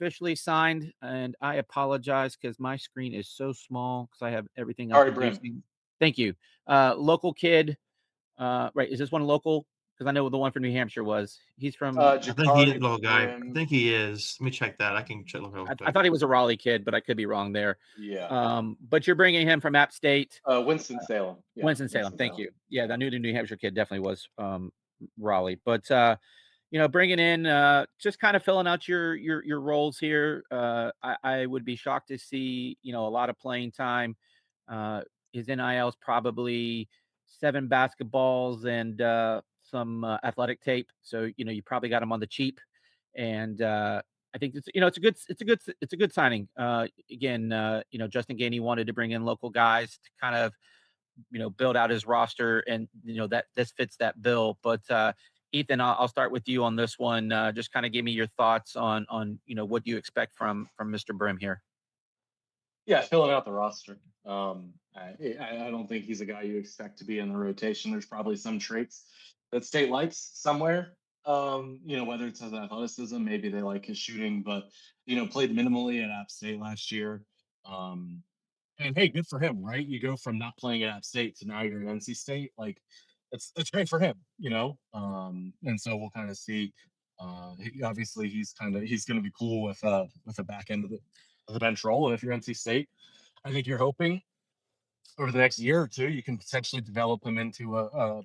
officially signed, and I apologize because my screen is so small because I have everything I'm Jacari Brim. producing. Thank you. Local kid. Right. Is this one local? Because I know the one from New Hampshire was. He's from. I think he is a Jacari little guy. I Brim. think he is. Let me check that. I can check real I quick. thought he was a Raleigh kid, but I could be wrong there. Yeah. But you're bringing him from App State, Winston-Salem. Yeah, Winston-Salem. Thank Winston-Salem. you. Yeah, I knew the New Hampshire kid definitely was Raleigh. But bringing in just kind of filling out your roles here. I would be shocked to see a lot of playing time. Uh, his NIL is probably 7 basketballs and some athletic tape. So you probably got him on the cheap, and I think it's a good signing. Again, Justin Gainey wanted to bring in local guys to kind of build out his roster, and that this fits that bill. But Ethan, I'll start with you on this one. Just kind of give me your thoughts on what you expect from Mr. Brim here. Yeah, filling out the roster. I don't think he's a guy you expect to be in the rotation. There's probably some traits that State likes somewhere. Whether it's his athleticism, maybe they like his shooting, but played minimally at App State last year. And hey, good for him, right? You go from not playing at App State to now you're at NC State. Like, it's great for him. And so we'll kind of see. Obviously, he's going to be cool with the back end of the bench role. And if you're NC State, I think you're hoping over the next year or two you can potentially develop him into a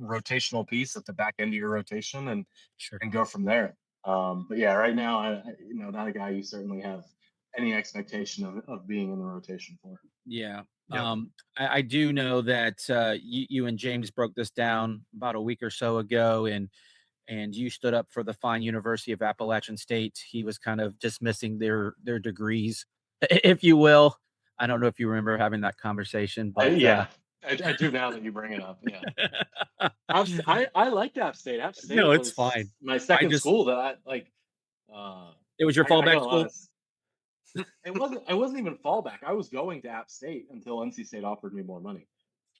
rotational piece at the back end of your rotation and Sure. go from there. But yeah, right now, not a guy you certainly have any expectation of being in the rotation for. Yeah. Yep. I do know that you and James broke this down about a week or so ago, and you stood up for the fine University of Appalachian State. He was kind of dismissing their degrees, if you will. I don't know if you remember having that conversation, but Yeah, I do now that you bring it up. Yeah, I liked App State. App no, State it's was fine. my I second just school that I like. Uh, It was your I got fallback a lot school. of. It wasn't. I wasn't even fallback. I was going to App State until NC State offered me more money.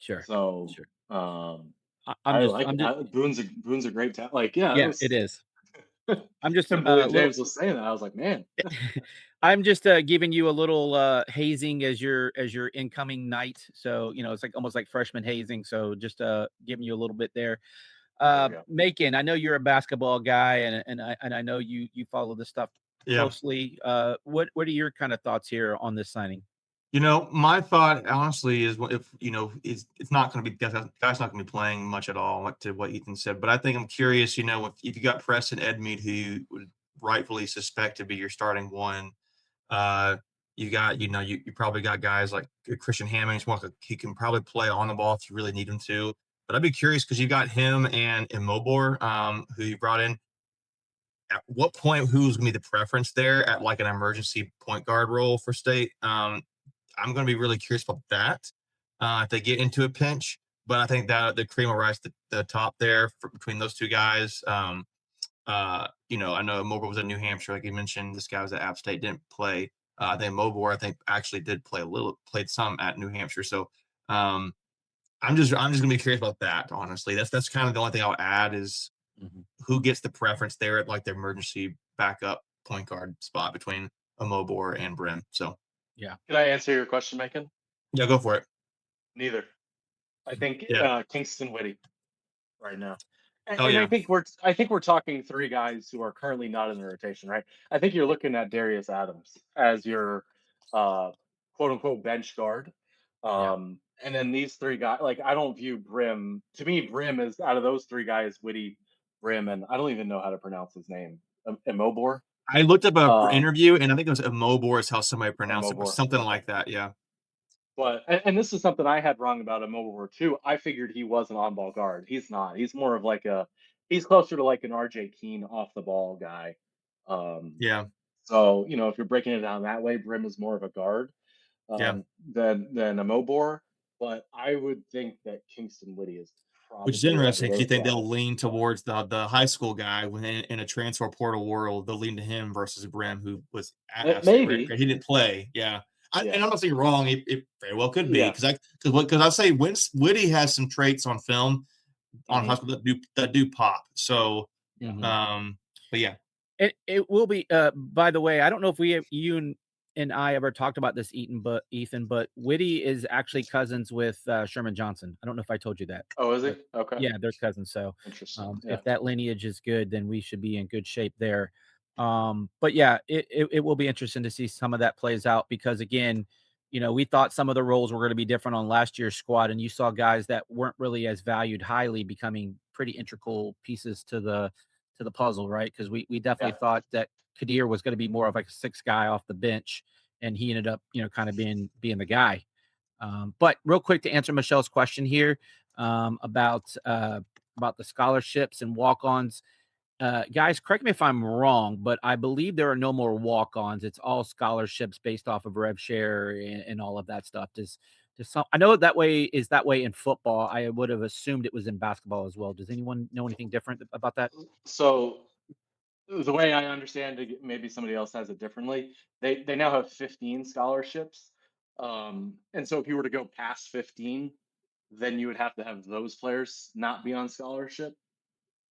Sure, So sure. I'm I just like I'm it. just Boone's a great talent. Like, yeah, that yeah, it was. is. I'm just Couldn't a believe little James was saying that. I was like, man. I'm just giving you a little hazing as your incoming night. So, it's like almost like freshman hazing. So just giving you a little bit there. There we go. Macon, I know you're a basketball guy, and I know you follow this stuff Yeah. closely. What are your kind of thoughts here on this signing? My thought honestly is if it's not going to be guy's not going to be playing much at all, like to what Ethan said. But I think I'm curious, if you got Preston Edmead, who you would rightfully suspect to be your starting one, you got you probably got guys like Christian Hammond. He can probably play on the ball if you really need him to. But I'd be curious because you got him and Emuobor, who you brought in. At what point, who's going to be the preference there at like an emergency point guard role for State? I'm going to be really curious about that if they get into a pinch. But I think that the cream will rise to the top there between those two guys. I know Mobile was at New Hampshire, like you mentioned. This guy was at App State, didn't play. I think Mobile, actually did played some at New Hampshire. So I'm just gonna be curious about that. Honestly, that's kind of the only thing I'll add is Mhm. who gets the preference there at like the emergency backup point guard spot between Emuobor and Brim. So Yeah. Can I answer your question, Macon? yeah, go for it. Neither. I think Yeah. Kingston Whitty right now. Oh And yeah. I think we're talking three guys who are currently not in the rotation, right? I think you're looking at Darius Adams as your quote unquote bench guard. Yeah. And then these three guys, like I don't view Brim. To me, Brim is out of those three guys, Whitty, Brim, and I don't even know how to pronounce his name. Emobor. I looked up a Um, interview, and I think it was Emuobor is how somebody pronounced it, but Emobor. something Okay. like that. Yeah. But and this is something I had wrong about Emuobor too. I figured he was an on-ball guard. He's not. He's more of like he's closer to like an RJ Keene off the ball guy. Um, Yeah. so if you're breaking it down that way, Brim is more of a guard Yeah. than a Mobor. But I would think that Kingston Whitty is Which is probably one of interesting because you those think they'll guys. lean towards the high school guy when in a transfer portal world. They'll lean to him versus Brim, who was at App State, right? Maybe, He didn't play. Yeah. And yeah, I'm not saying wrong. It very well could be yeah. because I say Whitty has some traits on film on high Hmm. school that do pop. So, Mhm. um, but yeah, It will be, by the way, I don't know if you and I ever talked about this, Ethan, but Whitty is actually cousins with, Sherman Johnson. I don't know if I told you that, Oh, is he? but Okay. yeah, they're cousins, so, Interesting. Yeah. if that lineage is good, then we should be in good shape there. But yeah, it will be interesting to see some of that plays out because again, we thought some of the roles were gonna be different on last year's squad, and you saw guys that weren't really as valued highly becoming pretty integral pieces to the puzzle, right? Because we definitely Yeah. thought that Kadir was going to be more of like a six guy off the bench, and he ended up, kind of being the guy. But real quick to answer Michelle's question here about the scholarships and walk-ons, guys, correct me if I'm wrong, but I believe there are no more walk-ons. It's all scholarships based off of rev share and all of that stuff. Does some I know that way is that way in football. I would have assumed it was in basketball as well. Does anyone know anything different about that? So the way I understand it, maybe somebody else has it differently. They now have 15 scholarships. And so if you were to go past 15, then you would have to have those players not be on scholarship.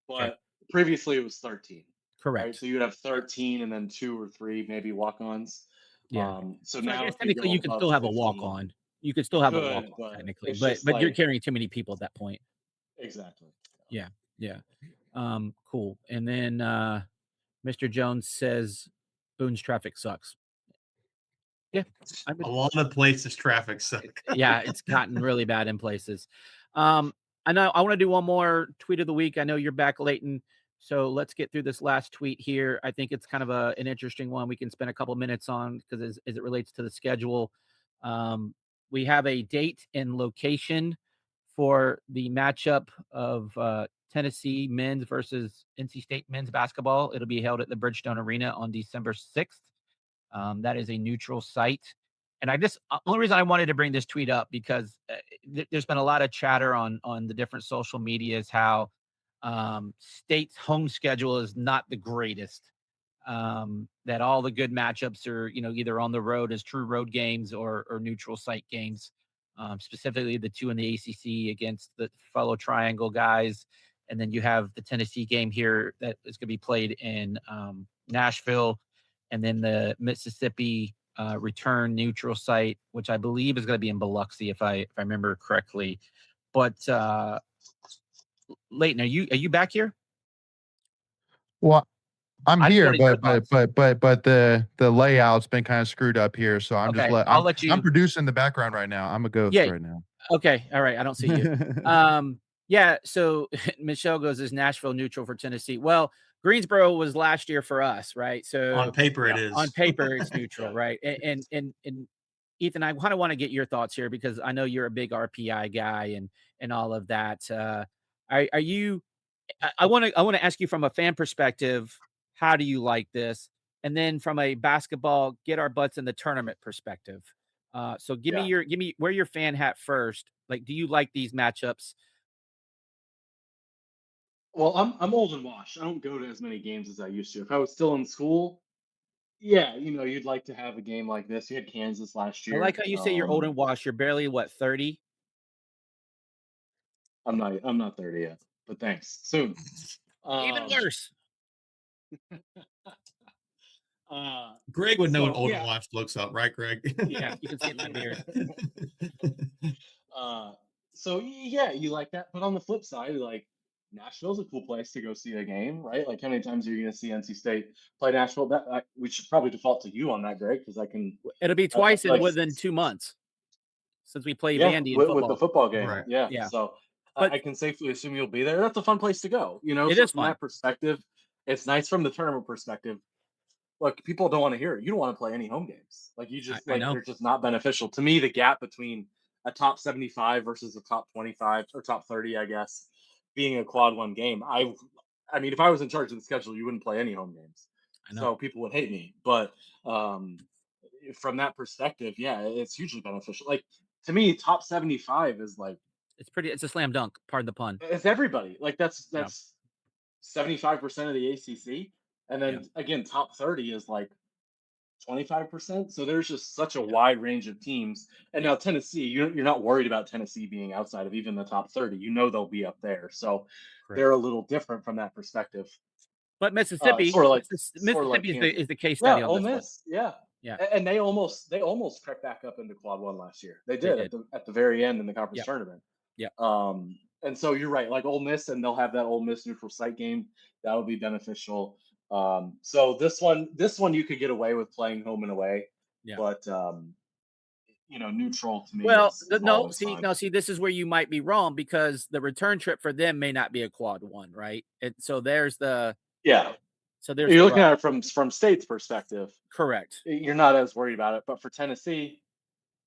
Okay. But previously it was 13, right? Correct. So you would have 13 and then two or three maybe walk-ons. Yeah. So So I now guess if you technically go you could above still have a 15, walk-on. You could still you have a could, walk-on but technically, it's but just but you're like carrying too many people at that point. exactly. Yeah. Yeah. Cool. And then Mr. Jones says Boone's traffic sucks. Yeah. I A would lot of places traffic suck. Yeah, it's gotten really bad in places. Um, I know I want to do one more tweet of the week. I know you're back, Leighton. So let's get through this last tweet here. I think it's kind of an interesting one we can spend a couple minutes on because as it relates to the schedule. Um, we have a date and location for the matchup of Tennessee men's versus NC State men's basketball. It'll be held at the Bridgestone Arena on December 6th. That is a neutral site. And I just only reason I wanted to bring this tweet up because there's been a lot of chatter on the different social medias how State's home schedule is not the greatest. That all the good matchups are either on the road as true road games or neutral site games. Specifically, the two in the ACC against the fellow Triangle guys, and then you have the Tennessee game here that is going to be played in Nashville, and then the Mississippi return neutral site, which I believe is going to be in Biloxi, if I remember correctly. But Leighton, are you back here? Well, I'm I just here, wanted your thoughts. but the layout's been kind of screwed up here, so Okay, I'll let I'm you. producing the background right now. I'm a ghost Yeah. right now. Okay. All right. I don't see you. Yeah. So Michelle goes, is Nashville neutral for Tennessee? Well, Greensboro was last year for us, right? On So paper, it Yeah. on is. paper, it's neutral, Yeah. right? And Ethan, I kind of want to get your thoughts here because I know you're a big RPI guy and all of that. Are you? I want to ask you from a fan perspective, how do you like this? And then from a basketball, get our butts in the tournament perspective. So Yeah. give me wear your fan hat first. Like, do you like these matchups? Well, I'm old and washed. I don't go to as many games as I used to. If I was still in school, yeah, you'd like to have a game like this. You had Kansas last I like year. how you say you're old and washed. You're barely what 30. I'm not 30 yet, but thanks. Soon. Even Um, worse. Greg would know what so old and yeah, washed looks up, right, Greg? Yeah, you can see it in my beard. uh, so yeah, you like that. But on the flip side, like Nashville's a cool place to go see a game, right? Like how many times are you going to see NC State play Nashville? We should probably default to you on that, Greg, because It'll be I twice feel in like within 2 months since we play yeah, Vandy in with the football. football game, Right. yeah. Yeah, So but I can safely assume you'll be there. That's a fun place to go, it So is from fun. that perspective, it's nice from the tournament perspective. Look, people don't want to hear it. You don't want to play any home games. Like you just I like know. they're just not beneficial to me. The gap between a top 75 versus a top 25 or top 30, I guess, being a quad one game. I mean, if I was in charge of the schedule, you wouldn't play any home games. I know. So people would hate me. But from that perspective, yeah, it's hugely beneficial. Like to me, top 75 is like It's a slam dunk. Pardon the pun. it's everybody. Like that's Yeah, that's 75% of the ACC. And yeah, then again, top 30 is like 25%. So there's just such a yeah. wide range of teams. And now Tennessee, you're not worried about Tennessee being outside of even the top 30. They'll be up there. So Correct. they're a little different from that perspective. But Mississippi, sort of like Mississippi Kansas. is the case study on Ole this one. Miss, yeah. Yeah. And they almost crept back up into quad one last year. They did, did. at the very end in the conference Yep. tournament. Yeah. And so you're right, like Ole Miss, and they'll have that Ole Miss neutral site game that would be beneficial. So this one you could get away with playing home and away, Yeah. but neutral to me. Well, is always fine. see, this is where you might be wrong because the return trip for them may not be a quad one, right? And so there's the Yeah. So there's You're looking at it from State's perspective. correct. You're not as worried about it, but for Tennessee,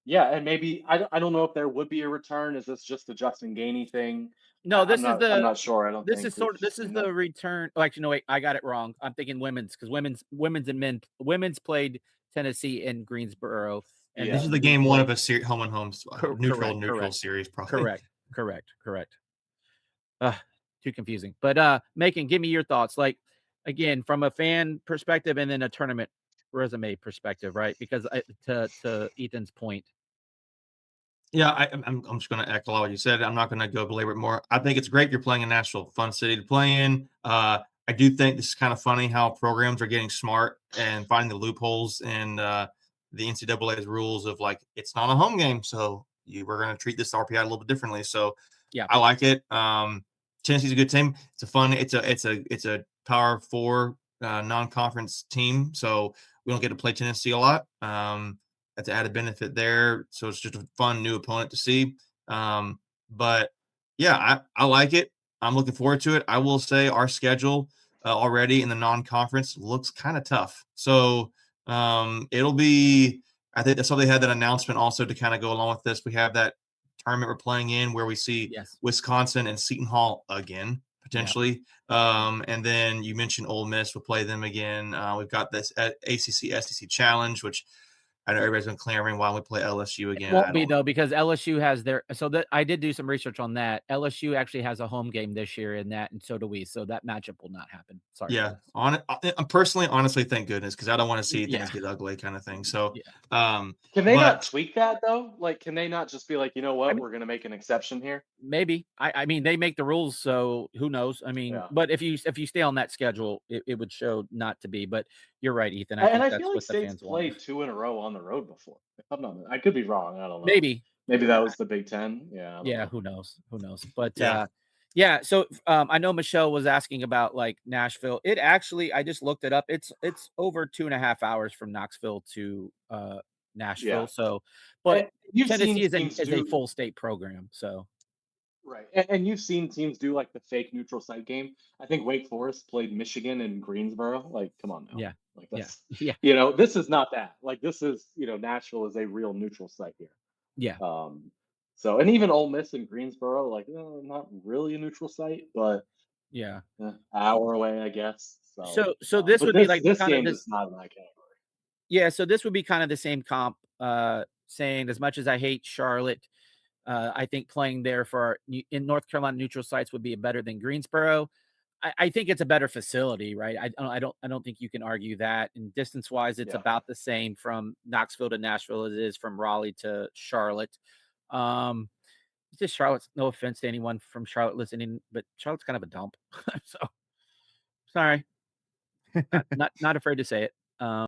yeah, and maybe I don't know if there would be a return. Is this just a Justin Gainey thing? No, I'm not sure. I don't this think is sort of this is the return. Oh, actually, no, wait, I got it wrong. I'm thinking women's because women's played Tennessee in Greensboro, and This is the game one of a home and home neutral correct. series, probably. Correct. Too confusing. But Macon, give me your thoughts. Like again, from a fan perspective and then a tournament resume perspective, right? Because to Ethan's point. Yeah, I'm just going to echo what you said. I'm not going to go belabor it more. I think it's great you're playing in Nashville, fun city to play in. I do think this is kind of funny how programs are getting smart and finding the loopholes in the NCAA's rules of like it's not a home game, so we're going to treat this RPI a little bit differently. So yeah, I like it. Tennessee's a good team. It's a Power 4 non-conference team, so we don't get to play Tennessee a lot. That's an added benefit there. So it's just a fun new opponent to see. But yeah, I like it. I'm looking forward to it. I will say our schedule already in the non-conference looks kind of tough. So it'll be, I think that's why they had that announcement also to kind of go along with this. We have that tournament we're playing in where we see Wisconsin and Seton Hall again, potentially. And then you mentioned Ole Miss. We'll play them again. We've got this ACC SEC Challenge, which I know everybody's been clamoring while we play LSU again. It won't be though, because LSU has their I did do some research on that. LSU actually has a home game this year in that, and so do we. So that matchup will not happen. Sorry. Yeah. Honestly, thank goodness, because I don't want to see things get ugly kind of thing. So can they not tweak that though? Like, can they not just be like, you know what, we're gonna make an exception here? Maybe. I mean, they make the rules, so who knows? I mean, but if you stay on that schedule, it would show not to be. But you're right, Ethan. I think that's feel like what the State's fans played want. 2 in a row on the road before. I could be wrong. I don't know. Maybe that was the Big Ten. Yeah. Yeah. Who knows? But yeah. So I know Michelle was asking about like Nashville. It actually, I just looked it up. It's over 2.5 hours from Knoxville to Nashville. Yeah. So, but Tennessee is a full state program. So. Right. And you've seen teams do like the fake neutral site game. I think Wake Forest played Michigan in Greensboro. Like, come on now. Yeah. Like that's, yeah. This is not that. Like, this is, Nashville is a real neutral site here. Yeah. So, and even Ole Miss in Greensboro, like, not really a neutral site, but an hour away, I guess. So this would be like this kind game of is not in that category. Yeah. So this would be kind of the same comp, saying as much as I hate Charlotte, I think playing there in North Carolina neutral sites would be better than Greensboro. I think it's a better facility, right? I don't think you can argue that. And distance wise, it's about the same from Knoxville to Nashville as it is from Raleigh to Charlotte. It's just Charlotte's, no offense to anyone from Charlotte listening, but Charlotte's kind of a dump. So sorry, not afraid to say it.